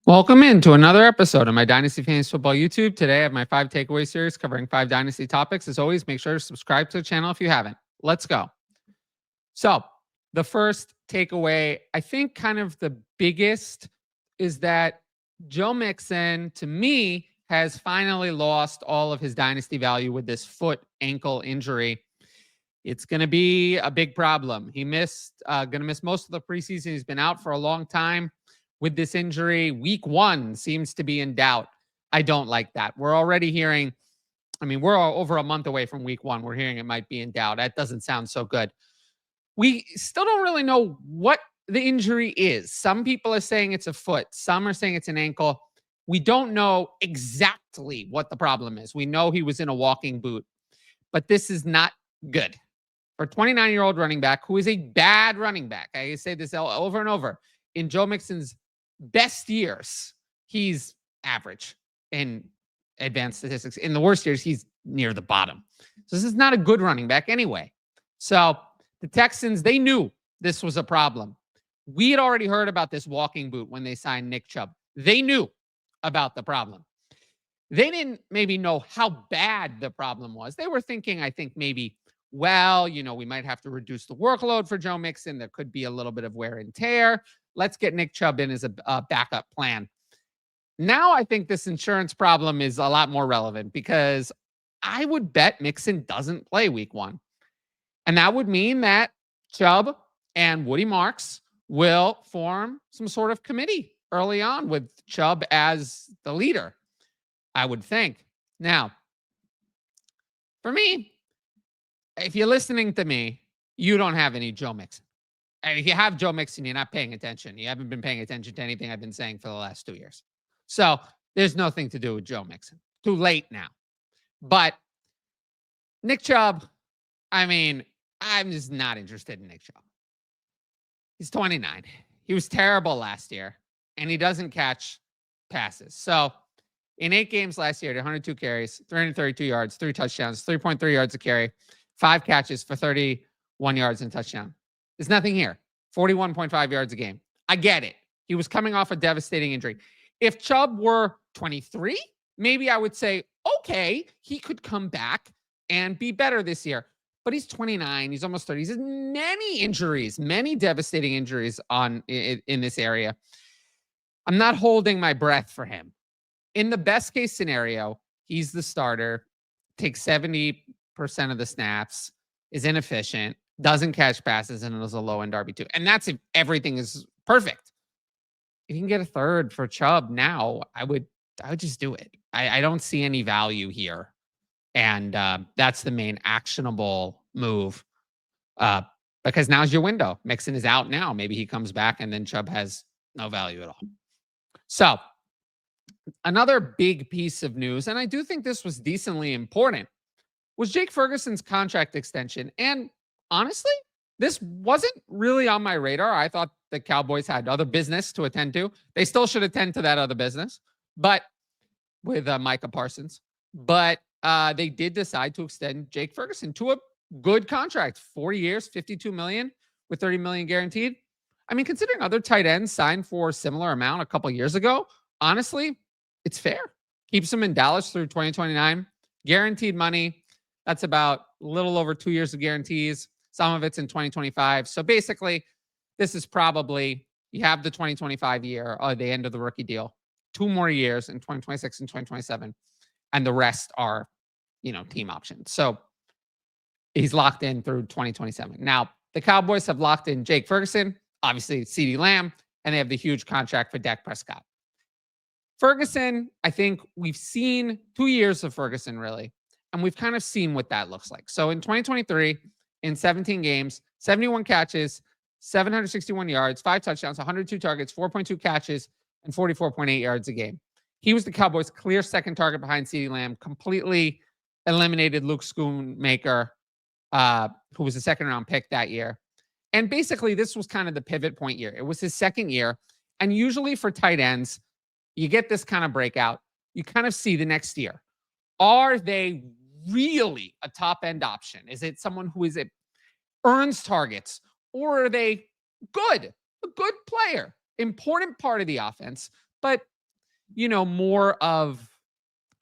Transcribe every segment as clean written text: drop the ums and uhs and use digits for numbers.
Welcome into another episode of my Dynasty Fantasy Football YouTube. Today I have my 5 takeaway series covering 5 Dynasty topics. As always, make sure to subscribe to the channel if you haven't. Let's go. So the first takeaway, I think kind of the biggest, is that Joe Mixon, to me, has finally lost all of his Dynasty value with this foot ankle injury. It's going to be a big problem. He going to miss most of the preseason. He's been out for a long time with this injury. Week 1 seems to be in doubt. I don't like that. We're already hearing, we're over a month away from week 1. We're hearing it might be in doubt. That doesn't sound so good. We still don't really know what the injury is. Some people are saying it's a foot. Some are saying it's an ankle. We don't know exactly what the problem is. We know he was in a walking boot, but this is not good for a 29-year-old running back who is a bad running back. I say this over and over. In Joe Mixon's best years, he's average in advanced statistics. In the worst years, he's near the bottom. So this is not a good running back anyway. So the Texans, they knew this was a problem. We had already heard about this walking boot when they signed Nick Chubb. They knew about the problem. They didn't maybe know how bad the problem was. They were thinking, I think, maybe, we might have to reduce the workload for Joe Mixon. There could be a little bit of wear and tear. Let's get Nick Chubb in as a backup plan. Now I think this insurance problem is a lot more relevant because I would bet Mixon doesn't play week 1. And that would mean that Chubb and Woody Marks will form some sort of committee early on with Chubb as the leader, I would think. Now, for me, if you're listening to me, you don't have any Joe Mixon. And if you have Joe Mixon, you're not paying attention. You haven't been paying attention to anything I've been saying for the last 2 years. So there's nothing to do with Joe Mixon. Too late now. But Nick Chubb, I'm just not interested in Nick Chubb. He's 29. He was terrible last year, and he doesn't catch passes. So in 8 games last year, 102 carries, 332 yards, 3 touchdowns, 3.3 yards a carry, 5 catches for 31 yards and touchdown. There's nothing here. 41.5 yards a game. I get it. He was coming off a devastating injury. If Chubb were 23, maybe I would say, okay, he could come back and be better this year. But he's 29. He's almost 30. He's had many injuries, many devastating injuries in this area. I'm not holding my breath for him. In the best case scenario, he's the starter, takes 70% of the snaps, is inefficient, doesn't catch passes, and is a low-end RB2. And that's if everything is perfect. If you can get a third for Chubb now, I would just do it. I don't see any value here. And that's the main actionable move because now's your window. Mixon is out now. Maybe he comes back and then Chubb has no value at all. So another big piece of news, and I do think this was decently important, was Jake Ferguson's contract extension. And honestly, this wasn't really on my radar. I thought the Cowboys had other business to attend to. They still should attend to that other business, but with Micah Parsons. But they did decide to extend Jake Ferguson to a good contract, 4 years, $52 million with $30 million guaranteed. Considering other tight ends signed for a similar amount a couple years ago, honestly, it's fair. Keeps him in Dallas through 2029. Guaranteed money. That's about a little over 2 years of guarantees. Some of it's in 2025. So basically, this is probably, you have the 2025 year, the end of the rookie deal. 2 more years in 2026 and 2027. And the rest are, team options. So he's locked in through 2027. Now, the Cowboys have locked in Jake Ferguson, obviously CeeDee Lamb, and they have the huge contract for Dak Prescott. Ferguson, I think we've seen 2 years of Ferguson, really, and we've kind of seen what that looks like. So in 2023, in 17 games, 71 catches, 761 yards, 5 touchdowns, 102 targets, 4.2 catches, and 44.8 yards a game. He was the Cowboys' clear second target behind CeeDee Lamb, completely eliminated Luke Schoonmaker, who was a second-round pick that year. And basically, this was kind of the pivot point year. It was his second year. And usually for tight ends, you get this kind of breakout. You kind of see the next year. Are they really a top-end option? Is it someone who earns targets? Or are they good? A good player, important part of the offense, but more of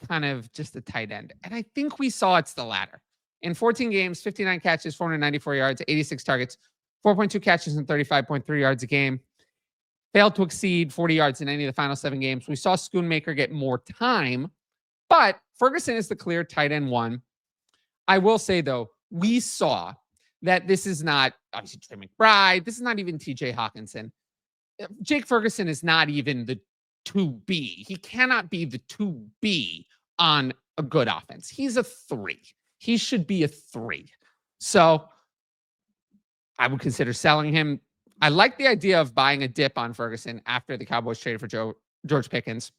kind of just a tight end. And I think we saw it's the latter. In 14 games, 59 catches, 494 yards, 86 targets, 4.2 catches and 35.3 yards a game. Failed to exceed 40 yards in any of the final 7 games. We saw Schoonmaker get more time, but Ferguson is the clear tight end 1. I will say, though, we saw that this is not, obviously, Trey McBride. This is not even TJ Hawkinson. Jake Ferguson is not even the 2B. He cannot be the 2B on a good offense. He's a 3. He should be a 3. So I would consider selling him. I like the idea of buying a dip on Ferguson after the Cowboys traded for George Pickens.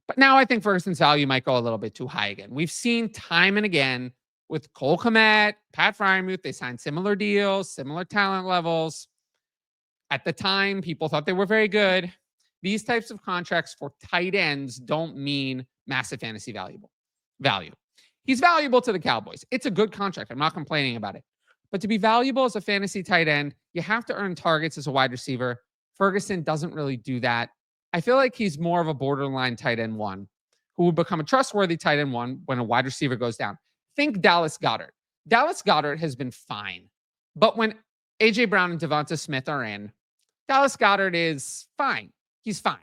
But now I think Ferguson's value might go a little bit too high again. We've seen time and again with Cole Kmet, Pat Freiermuth, they signed similar deals, similar talent levels. At the time, people thought they were very good. These types of contracts for tight ends don't mean massive fantasy value. He's valuable to the Cowboys. It's a good contract. I'm not complaining about it. But to be valuable as a fantasy tight end, you have to earn targets as a wide receiver. Ferguson doesn't really do that. I feel like he's more of a borderline tight end 1 who will become a trustworthy tight end 1 when a wide receiver goes down. Think Dallas Goedert. Dallas Goedert has been fine. But when A.J. Brown and Devonta Smith are in, Dallas Goedert is fine. He's fine.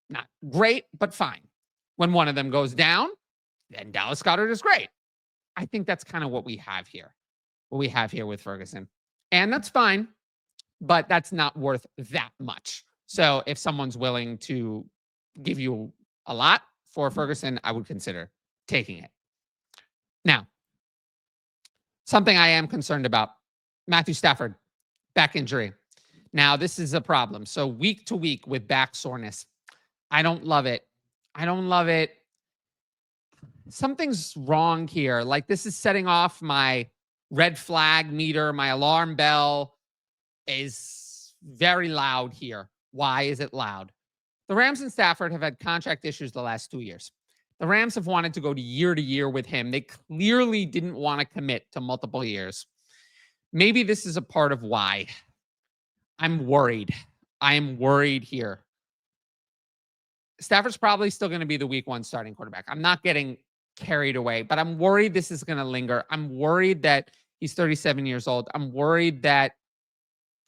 Not great, but fine. When one of them goes down, then Dallas Goedert is great. I think that's kind of what we have here. What we have here with Ferguson. And that's fine, but that's not worth that much. So if someone's willing to give you a lot for Ferguson, I would consider taking it. Now, something I am concerned about, Matthew Stafford, back injury. Now, this is a problem. So week to week with back soreness, I don't love it. Something's wrong here. Like, this is setting off my red flag meter. My alarm bell is very loud here. Why is it loud? The Rams and Stafford have had contract issues the last 2 years. The Rams have wanted to go to year with him. They clearly didn't want to commit to multiple years. Maybe this is a part of why. I'm worried. I am worried here. Stafford's probably still going to be the week 1 starting quarterback. I'm not getting carried away, but I'm worried this is going to linger. I'm worried that he's 37 years old. I'm worried that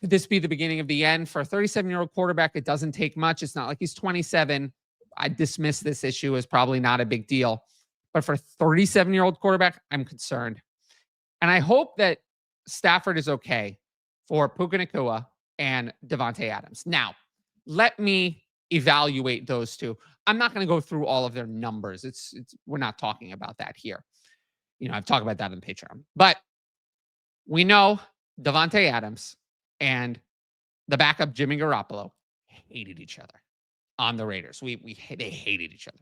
could this be the beginning of the end? For a 37-year-old quarterback, it doesn't take much. It's not like he's 27. I dismiss this issue as probably not a big deal. But for a 37-year-old quarterback, I'm concerned. And I hope that Stafford is okay for Puka Nacua and Davante Adams. Now, let me evaluate those two. I'm not going to go through all of their numbers. We're not talking about that here. I've talked about that on Patreon. But we know Davante Adams and the backup Jimmy Garoppolo hated each other on the Raiders. They hated each other.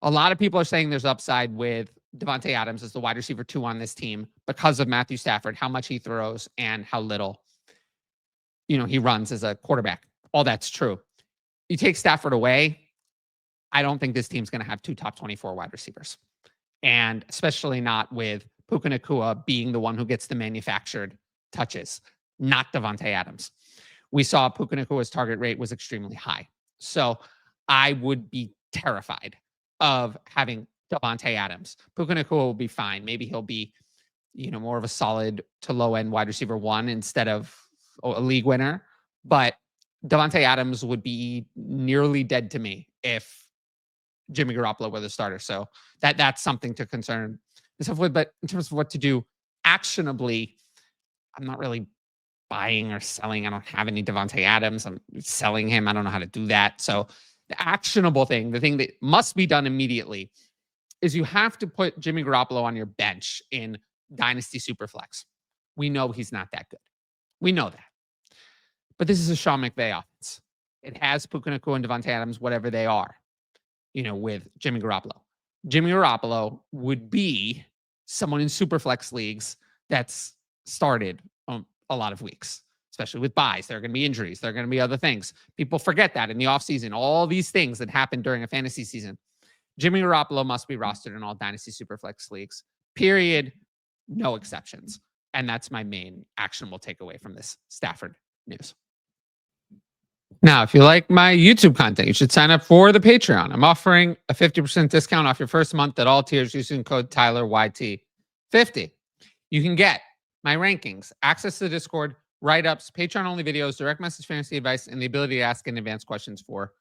A lot of people are saying there's upside with Davante Adams as the wide receiver 2 on this team because of Matthew Stafford, how much he throws and how little, he runs as a quarterback. All that's true. You take Stafford away, I don't think this team's going to have 2 top 24 wide receivers. And especially not with Puka Nacua being the one who gets the manufactured touches, not Davante Adams. We saw Puka Nacua's target rate was extremely high. So I would be terrified of having Davante Adams. Puka Nacua will be fine. Maybe he'll be, more of a solid to low end wide receiver 1 instead of a league winner. But Davante Adams would be nearly dead to me if Jimmy Garoppolo were the starter. So that's something to concern myself with. But in terms of what to do actionably, I'm not really buying or selling. I don't have any Davante Adams. I'm selling him. I don't know how to do that. So the actionable thing, the thing that must be done immediately, is you have to put Jimmy Garoppolo on your bench in Dynasty Superflex. We know he's not that good. We know that. But this is a Sean McVay offense. It has Puka Nacua and Davante Adams, whatever they are, with Jimmy Garoppolo. Jimmy Garoppolo would be someone in Superflex leagues that's started a lot of weeks, especially with buys. There are going to be injuries. There are going to be other things. People forget that in the offseason, all these things that happen during a fantasy season. Jimmy Garoppolo must be rostered in all Dynasty Superflex leagues, period. No exceptions. And that's my main actionable takeaway from this Stafford news. Now, if you like my YouTube content, you should sign up for the Patreon. I'm offering a 50% discount off your first month at all tiers using code TylerYT50. You can get my rankings, access to the Discord, write-ups, Patreon-only videos, direct message fantasy advice, and the ability to ask in advance questions for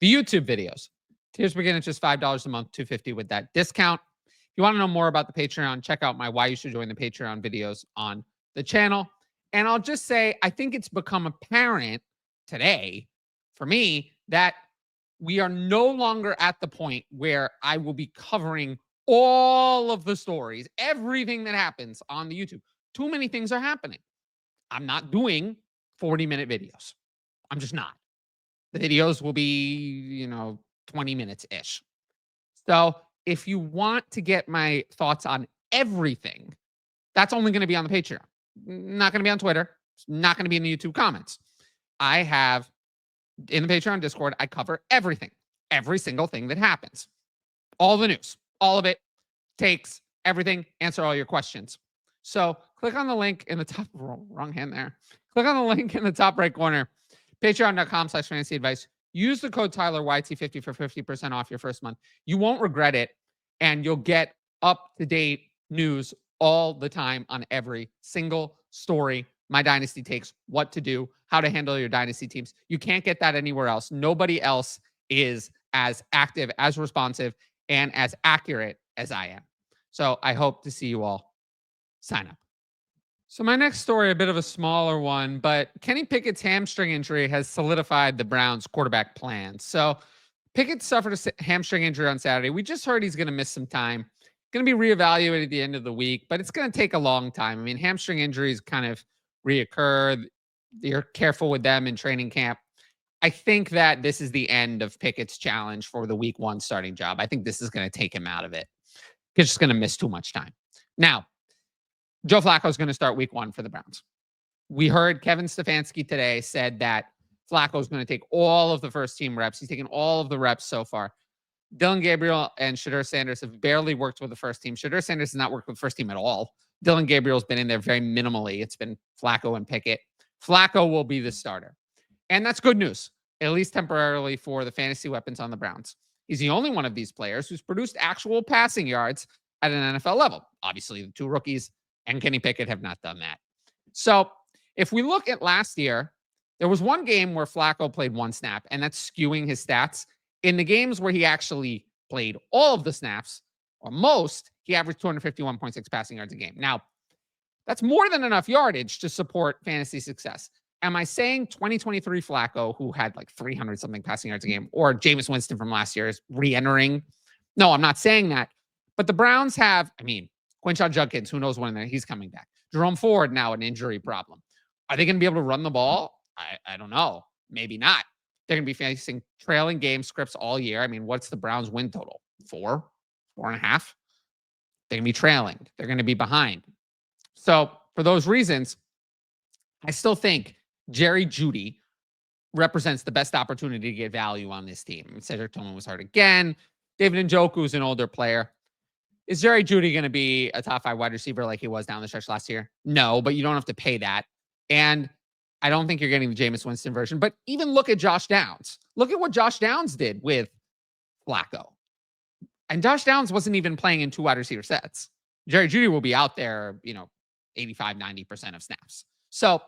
the YouTube videos. Tiers begin at just $5 a month, $250 with that discount. If you want to know more about the Patreon, check out my why you should join the Patreon videos on the channel. And I'll just say, I think it's become apparent today for me that we are no longer at the point where I will be covering all of the stories, everything that happens on the YouTube. Too many things are happening. I'm not doing 40-minute videos. I'm just not. The videos will be, 20 minutes ish. So if you want to get my thoughts on everything, that's only going to be on the Patreon. Not going to be on Twitter. It's not going to be in the YouTube comments. I have in the Patreon Discord, I cover everything, every single thing that happens, all the news, all of it, takes everything, answer all your questions. So click on the link in the top, wrong hand there. Click on the link in the top right corner, patreon.com/fantasy advice. Use the code TylerYT50 for 50% off your first month. You won't regret it, and you'll get up-to-date news all the time on every single story. My Dynasty takes, what to do, how to handle your Dynasty teams. You can't get that anywhere else. Nobody else is as active, as responsive, and as accurate as I am. So I hope to see you all sign up. So my next story, a bit of a smaller one, but Kenny Pickett's hamstring injury has solidified the Browns' quarterback plans. So Pickett suffered a hamstring injury on Saturday. We just heard he's going to miss some time. Going to be reevaluated at the end of the week, but it's going to take a long time. I mean, hamstring injuries kind of reoccur. You're careful with them in training camp. I think that this is the end of Pickett's challenge for the week 1 starting job. I think this is going to take him out of it. He's just going to miss too much time. Now, Joe Flacco is going to start week 1 for the Browns. We heard Kevin Stefanski today said that Flacco is going to take all of the first team reps. He's taken all of the reps so far. Dylan Gabriel and Shadur Sanders have barely worked with the first team. Shadur Sanders has not worked with the first team at all. Dylan Gabriel's been in there very minimally. It's been Flacco and Pickett. Flacco will be the starter. And that's good news, at least temporarily for the fantasy weapons on the Browns. He's the only one of these players who's produced actual passing yards at an NFL level. Obviously, the 2 rookies and Kenny Pickett have not done that. So if we look at last year, there was one game where Flacco played 1 snap, and that's skewing his stats. In the games where he actually played all of the snaps, or most, he averaged 251.6 passing yards a game. Now, that's more than enough yardage to support fantasy success. Am I saying 2023 Flacco, who had like 300-something passing yards a game, or Jameis Winston from last year is re-entering? No, I'm not saying that. But the Browns have, Quinshon Judkins, who knows when he's coming back. Jerome Ford, now an injury problem. Are they going to be able to run the ball? I don't know. Maybe not. They're going to be facing trailing game scripts all year. What's the Browns' win total? 4, 4.5? They're going to be trailing. They're going to be behind. So for those reasons, I still think Jerry Jeudy represents the best opportunity to get value on this team. Cedric Tillman was hurt again. David Njoku is an older player. Is Jerry Jeudy going to be a top 5 wide receiver like he was down the stretch last year? No, but you don't have to pay that. And I don't think you're getting the Jameis Winston version. But even look at Josh Downs. Look at what Josh Downs did with Flacco. And Josh Downs wasn't even playing in 2 wide receiver sets. Jerry Jeudy will be out there, 85, 90% of snaps. So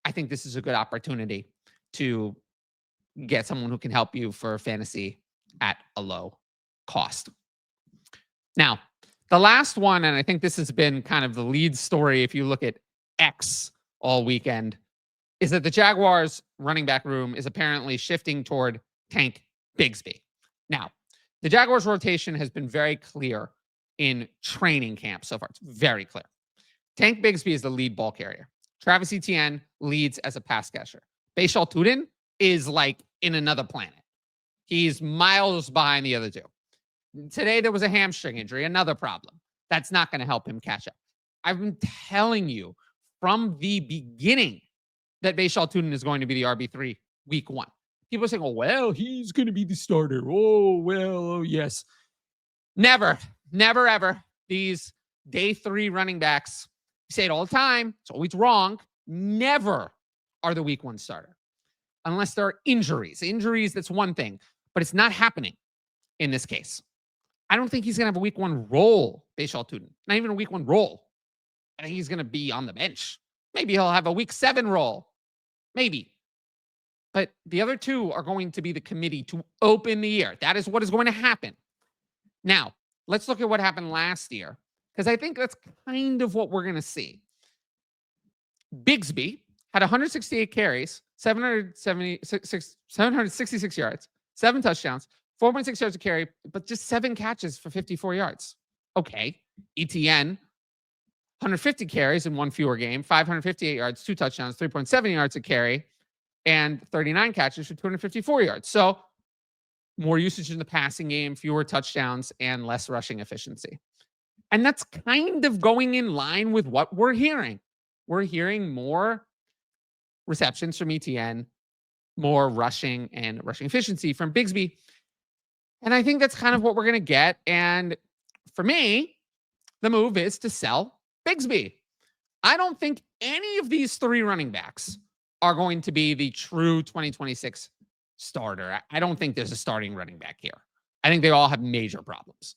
I think this is a good opportunity to get someone who can help you for fantasy at a low cost. Now, the last one, and I think this has been kind of the lead story if you look at X all weekend, is that the Jaguars running back room is apparently shifting toward Tank Bigsby. Now, the Jaguars rotation has been very clear in training camp so far. It's very clear. Tank Bigsby is the lead ball carrier. Travis Etienne leads as a pass catcher. Bhayshul Tuten is like in another planet. He's miles behind the other 2. Today, there was a hamstring injury, another problem. That's not going to help him catch up. I've been telling you from the beginning that Bhayshul Tuten is going to be the RB3 week 1. People are saying, oh, well, he's going to be the starter. Oh, well, oh, yes. Never, ever. These day 3 running backs, you say it all the time. It's always wrong. Never are the week 1 starter. unless there are injuries. Injuries, that's one thing, but it's not happening in this case. I don't think he's going to have a week 1 role, Bhayshul Tuten. Not even a week 1 role. I think he's going to be on the bench. Maybe he'll have a week 7 role. Maybe. But the other 2 are going to be the committee to open the year. That is what is going to happen. Now, let's look at what happened last year, because I think that's kind of what we're going to see. Bigsby had 168 carries, 766 yards, 7 touchdowns, 4.6 yards a carry, but just 7 catches for 54 yards. Okay. Etienne, 150 carries in 1 fewer game, 558 yards, 2 touchdowns, 3.7 yards a carry, and 39 catches for 254 yards. So more usage in the passing game, fewer touchdowns, and less rushing efficiency. And that's kind of going in line with what we're hearing. We're hearing more receptions from Etienne, more rushing and rushing efficiency from Bigsby. And I think that's kind of what we're going to get. And for me, the move is to sell Bigsby. I don't think any of these 3 running backs are going to be the true 2026 starter. I don't think there's a starting running back here. I think they all have major problems.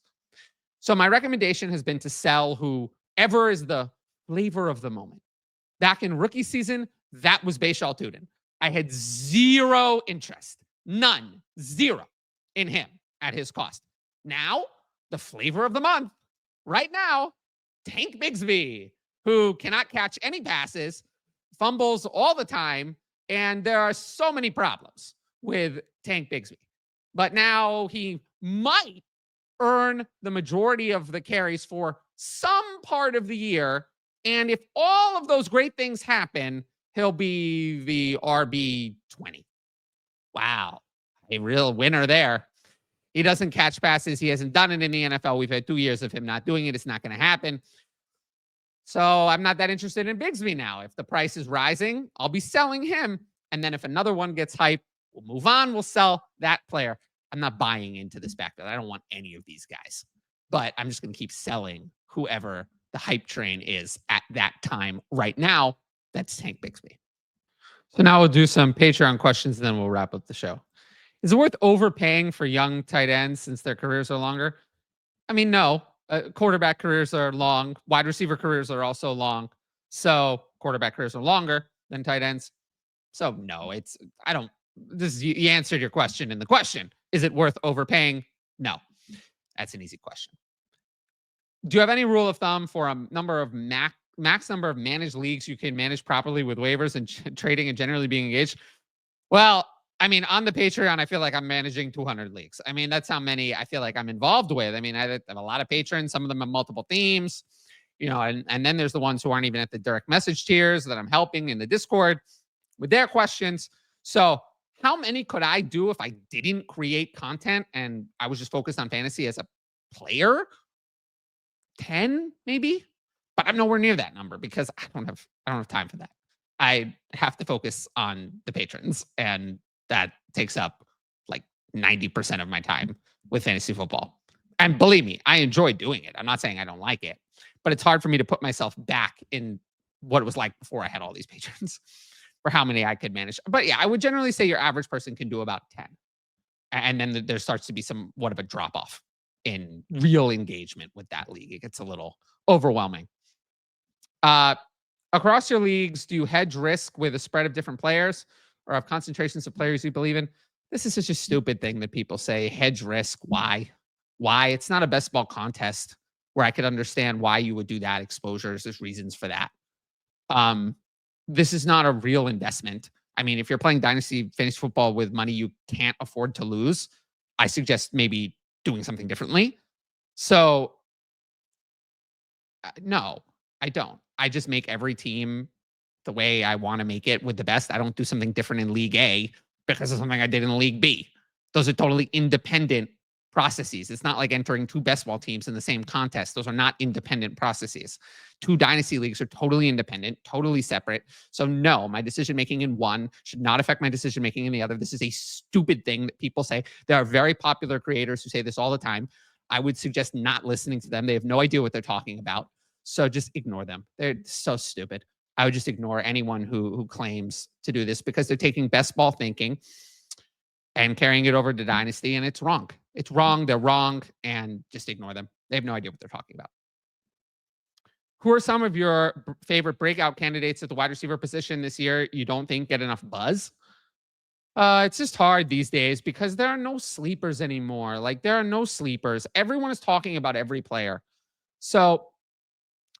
So my recommendation has been to sell whoever is the flavor of the moment. Back in rookie season, that was Bhayshul Tuten. I had 0 interest, none, 0 in him at his cost. Now, the flavor of the month, right now, Tank Bigsby, who cannot catch any passes, fumbles all the time, and there are so many problems with Tank Bigsby. But now he might earn the majority of the carries for some part of the year. And if all of those great things happen, he'll be the RB 20. Wow. A real winner there. He doesn't catch passes. He hasn't done it in the NFL. We've had 2 years of him not doing it. It's not going to happen. So I'm not that interested in Bigsby now. If the price is rising, I'll be selling him. And then if another one gets hype, we'll move on. We'll sell that player. I'm not buying into this backfield. I don't want any of these guys. But I'm just going to keep selling whoever the hype train is at that time. Right now, that's Tank Bigsby. So now we'll do some Patreon questions, and then we'll wrap up the show. Is it worth overpaying for young tight ends since their careers are longer? I mean, no. Quarterback careers are long. Wide receiver careers are also long. So quarterback careers are longer than tight ends. So no, you answered your question in the question. Is it worth overpaying? No. That's an easy question. Do you have any rule of thumb for a number of max number of managed leagues you can manage properly with waivers and trading and generally being engaged? Well, I mean, on the Patreon, I feel like I'm managing 200 leagues. I mean, that's how many I feel like I'm involved with. I mean, I have a lot of patrons. Some of them have multiple themes, and then there's the ones who aren't even at the direct message tiers that I'm helping in the Discord with their questions. So how many could I do if I didn't create content and I was just focused on fantasy as a player? 10 maybe, but I'm nowhere near that number because I don't have time for that. I have to focus on the patrons, and that takes up like 90% of my time with fantasy football. And believe me, I enjoy doing it. I'm not saying I don't like it, but it's hard for me to put myself back in what it was like before I had all these patrons for how many I could manage. But yeah, I would generally say your average person can do about 10. And then there starts to be somewhat of a drop off in real engagement with that league. It gets a little overwhelming. Across your leagues, do you hedge risk with a spread of different players or have concentrations of players you believe in? This is such a stupid thing that people say, hedge risk. Why? It's not a best ball contest where I could understand why you would do that. Exposures, there's reasons for that. This is not a real investment. I mean, if you're playing Dynasty fantasy football with money you can't afford to lose, I suggest maybe doing something differently. So, no, I don't. I just make every team the way I want to make it with the best. I don't do something different in League A because of something I did in League B. Those are totally independent processes. It's not like entering 2 best ball teams in the same contest. Those are not independent processes. 2 dynasty leagues are totally independent, totally separate. So no, my decision-making in one should not affect my decision-making in the other. This is a stupid thing that people say. There are very popular creators who say this all the time. I would suggest not listening to them. They have no idea what they're talking about. So just ignore them. They're so stupid. I would just ignore anyone who claims to do this because they're taking best ball thinking and carrying it over to Dynasty, and it's wrong. It's wrong. They're wrong, and just ignore them. They have no idea what they're talking about. Who are some of your favorite breakout candidates at the wide receiver position this year you don't think get enough buzz? It's just hard these days because there are no sleepers anymore. Like, there are no sleepers. Everyone is talking about every player. So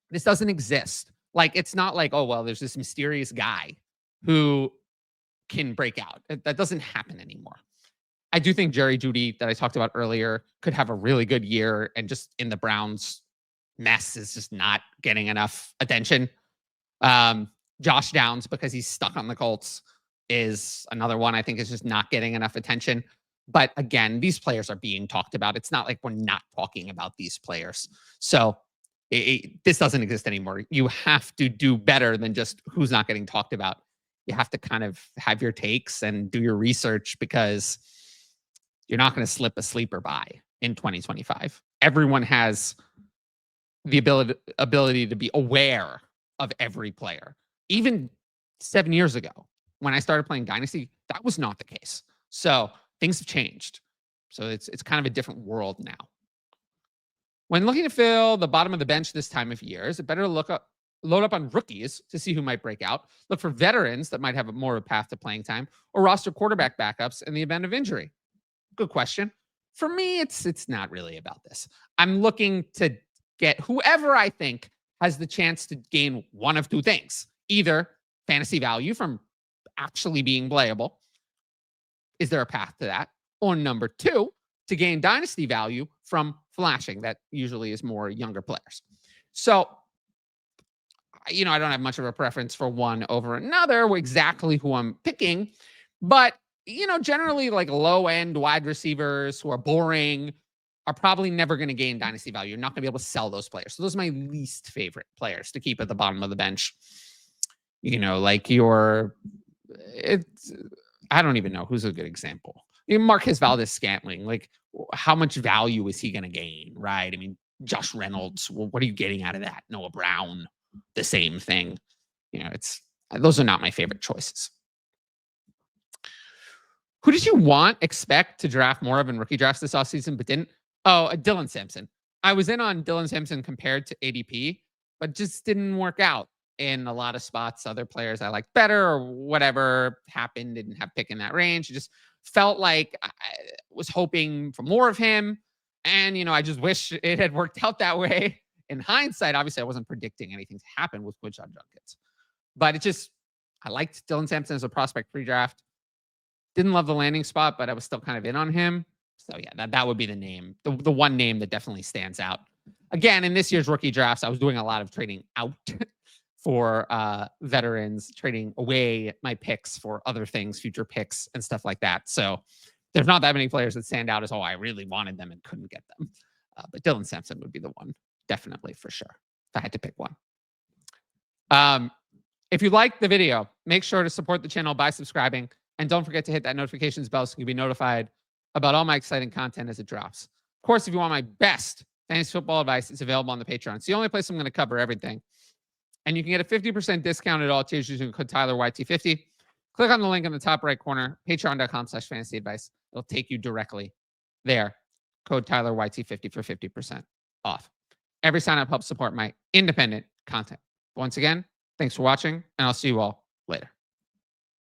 this doesn't exist. Like, it's not like, oh, well, there's this mysterious guy who can break out. That doesn't happen anymore. I do think Jerry Jeudy, that I talked about earlier, could have a really good year, and just in the Browns mess is just not getting enough attention. Josh Downs, because he's stuck on the Colts, is another one I think is just not getting enough attention. But again, these players are being talked about. It's not like we're not talking about these players. So this doesn't exist anymore. You have to do better than just who's not getting talked about. You have to kind of have your takes and do your research, because you're not going to slip a sleeper by in 2025. Everyone has the ability to be aware of every player. Even 7 years ago, when I started playing Dynasty, that was not the case. So things have changed. So it's kind of a different world now. When looking to fill the bottom of the bench this time of year, is it better to load up on rookies to see who might break out, look for veterans that might have more of a path to playing time, or roster quarterback backups in the event of injury? Good question. For me, it's not really about this. I'm looking to get whoever I think has the chance to gain one of two things: either fantasy value from actually being playable. Is there a path to that? Or number two, to gain dynasty value from flashing. That usually is more younger players. So, I don't have much of a preference for one over another, exactly who I'm picking. But, generally, like, low end wide receivers who are boring are probably never going to gain dynasty value. You're not going to be able to sell those players. So those are my least favorite players to keep at the bottom of the bench. Like I don't even know who's a good example. Marquez Valdes-Scantling, like, how much value is he going to gain, right? I mean, Josh Reynolds, well, what are you getting out of that? Noah Brown, the same thing. Those are not my favorite choices. Who did you expect to draft more of in rookie drafts this offseason, but didn't? Oh, Dylan Sampson. I was in on Dylan Sampson compared to ADP, but just didn't work out in a lot of spots. Other players I liked better, or whatever happened, didn't have pick in that range. It just felt like I was hoping for more of him. And, I just wish it had worked out that way. In hindsight, obviously, I wasn't predicting anything to happen with Quinshon Judkins. But I liked Dylan Sampson as a prospect pre-draft. Didn't love the landing spot, but I was still kind of in on him. So, yeah, that would be the name. The one name that definitely stands out. Again, in this year's rookie drafts, I was doing a lot of trading out for veterans, trading away my picks for other things, future picks and stuff like that. So there's not that many players that stand out as, I really wanted them and couldn't get them. But Dylan Sampson would be the one, definitely, for sure, if I had to pick one. If you liked the video, make sure to support the channel by subscribing. And don't forget to hit that notifications bell so you can be notified about all my exciting content as it drops. Of course, if you want my best fantasy football advice, it's available on the Patreon. It's the only place I'm going to cover everything. And you can get a 50% discount at all tiers using code TylerYT50. Click on the link in the top right corner, patreon.com/fantasy advice. It'll take you directly there. Code TylerYT50 for 50% off. Every sign up helps support my independent content. Once again, thanks for watching, and I'll see you all